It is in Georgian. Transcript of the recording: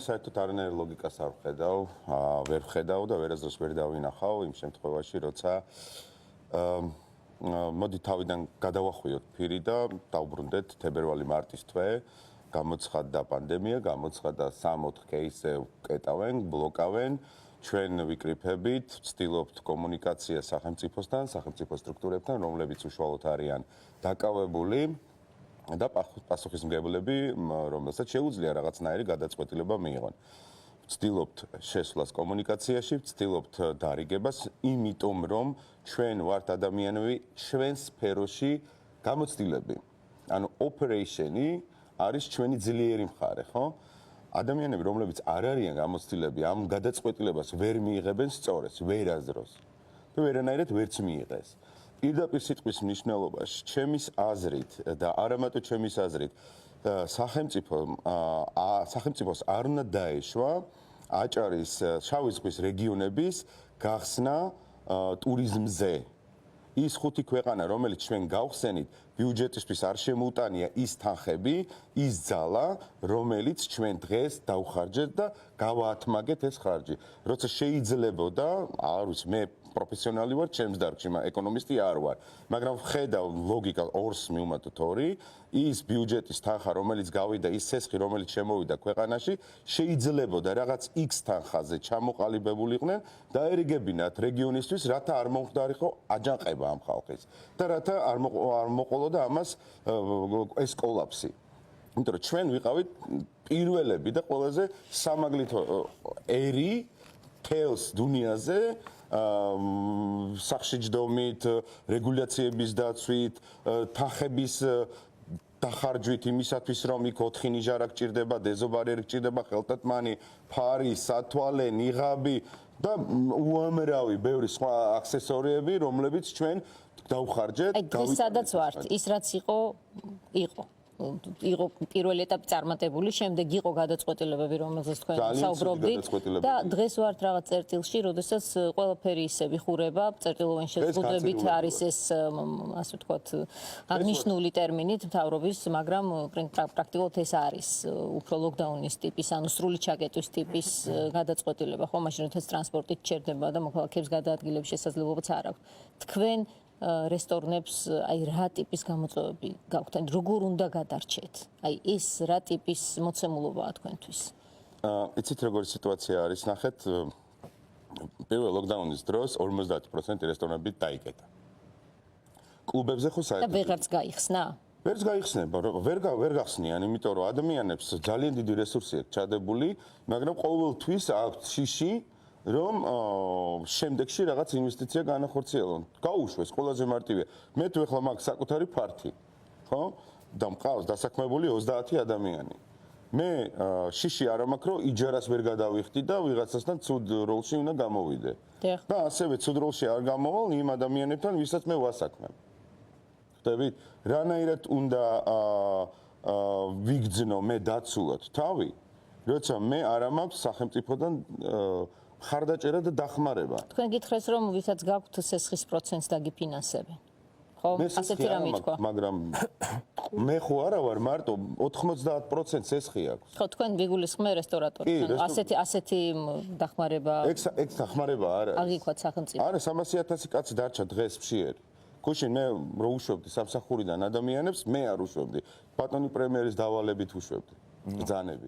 საერთოდ არანაირ ლოგიკას არ ვხედავ, ვერ ვხედავ და ვერასდროს ვერ დავინახავ იმ შემთხვევაში, როცა მოდი თავიდან გადავახვიოთ ფირი და დავბრუნდეთ თებერვალი-მარტის თვე, გამოცხადდა პანდემია, გამოცხადდა 3-4 кейსზე ვკეტავენ, ბლოკავენ, ჩვენ ვიკრიფებით, ვცდილობთ კომუნიკაცია სახელმწიფოსთან, სახელმწიფო სტრუქტურებთან, რომლებიც უშუალოდ არიან დაკავებული და პასუხისმგებლები, რომელსაც შეუძლია რაღაცნაირი გადაწყვეტილება მიიღონ. ვცდილობთ შესვლას კომუნიკაციაში, ვცდილობთ დარიგებას, იმიტომ რომ ჩვენ ვართ ადამიანები ჩვენ სფეროში გამოცდილები. ანუ operation-ი არის ჩვენი ძლიერი მხარე, ხო? ადამიანები, რომლებიც არ არიან გამოცდილები, ამ გადაწყვეტილებას ვერ მიიღებენ სწორედ, ვერასდროს. და ვერანაირად ვერც მიიღეს. პირდაპირ სიტყვის მნიშვნელობაში, ჩემის აზრით და არამატო ჩემის აზრით, სახელმწიფოს არ უნდა დაეშვა აჭარის შავი ზღვის რეგიონების გახსნა ტურიზმზე. ის 5 ქვეყანა, რომელიც ჩვენ გავხსენით, ბიუჯეტისთვის არ შემოუტანია ის თანხები, ის ძალა, რომელიც ჩვენ დღეს დავხარჯეთ და გავაათმაგეთ ეს ხარჯი. როცა შეიძლებოდა, არ ვიცი, მე პროფესიონალი ვარ, ჩემს დარგში, ეკონომისტი არ ვარ, მაგრამ ვხედავ ლოგიკა ორს მივუმატოთ 2, ის ბიუჯეტის თანხა, რომელიც გავიდა, ის ცესხი, რომელიც შემოვიდა ქვეყანაში, შეიძლებოდა რაღაც X თანხაზე ჩამოყალიბებულიყვნენ, დაერიგებინათ რეგიონისთვის, რათა არ მომხდარიყო აჯანყება ამ ხალხის და რათა არ მოყოლოდა ამას ეს კოლაფსი. იმიტომ რომ ჩვენ ვიყავით პირველები და ყველაზე სამაგლითო ერი თელს დუნიაზე სახშიჯდომით, რეგულაციების დაცვით, თანხების დახარჯვით იმისათვის, რომ იქ 4 ნიჟარა გჭირდება, დეზობარი გჭირდება, ხელთათმანი, ფარი, სათვალე, ნიღაბი და უამრავი ბევრი სხვა აქსესორიები, რომლებიც ჩვენ დავხარჯეთ. აი, დღეს სადაც ვართ, ის რაც იყო პირველი ეტაპი წარმატებული, შემდეგ იყო გადაწყვეტილებები, რომელზეც თქვენ საუბრობდით და დღეს ვართ რაღაც წერტილში, როდესაც ყველაფერი ისე ვიხურება, წერტილოვანი შეზღუდვებით არის ეს, ასე ვთქვათ, აღნიშნული ტერმინით მთავრობის, მაგრამ პრაქტიკულად ეს არის უფრო ლოკდაუნის ტიპის, ანუ სრული ჩაკეტვის ტიპის გადაწყვეტილება, ხო, მაშინ როდესაც ტრანსპორტით ჩერდება და მოქალაქეებს გადაადგილების შესაძლებლობაც არ აქვს. თქვენ რესტორნებს აი რა ტიპის გამოწვევები გაქვთ? როგორ უნდა გადარჩეთ? აი ეს რა ტიპის მოცემულობაა თქვენთვის? იცით როგორი სიტუაცია არის? ნახეთ, პირველ ლოკდაუნის დროს 50% რესტორნები დაიკეტა. კლუბებზე ხო საერთოდ და ვეღარც გაიხსნა? ვერც გაიხსნება, ვერ გახსნიან, იმიტომ რომ ადამიანებს ძალიან დიდი რესურსი აქვს ჩადებული, მაგრამ ყოველთვის აქვს შიში რომ შემდეგში რაღაც ინვესტიცია განახორციელონ. გაუშვეს, ყველაზე მარტივია. მე თუ ეხლა მაქვს საკუთარი ფართი, ხო? და მყავს დასაქმებული 30 ადამიანი. მე შიში არ მაქვს, რომ იჯარას ვერ გადავიხდი და ვიღაცასთან ცუდ როლში უნდა გამოვიდე. და ასევე ცუდ როლში არ გამოვალ იმ ადამიანებთან, ვისაც მე ვასაქმებ. ხვდებით? რანაირად უნდა ვიგრძნო მე დაცულად თავი, როცა მე არ მაქვს სახელმწიფოდან ხარდაჭერა და დახმარება. თქვენ გითხრეს, რომ ვისაც გაქვთ სესხის პროცენტს დაგიფინანსებენ. ხო? ასეთი რამ ითქვა. მაგრამ მე ხო არა ვარ მარტო 90% სესხი აქვს. ხო, თქვენ ვიგულისხმე რესტორატორთან. ასეთი დახმარება. ეგ დახმარება არა. აგიქვათ სახელმწიფო. არა, 300,000 კაცი დარჩა დღეს ფშიერი. გუშინ მე რო უშვებდი სამსახურიდან ადამიანებს, მე არ უშვებდი. ბატონი პრემიერის დავალებით უშვებდი. ბრძანები.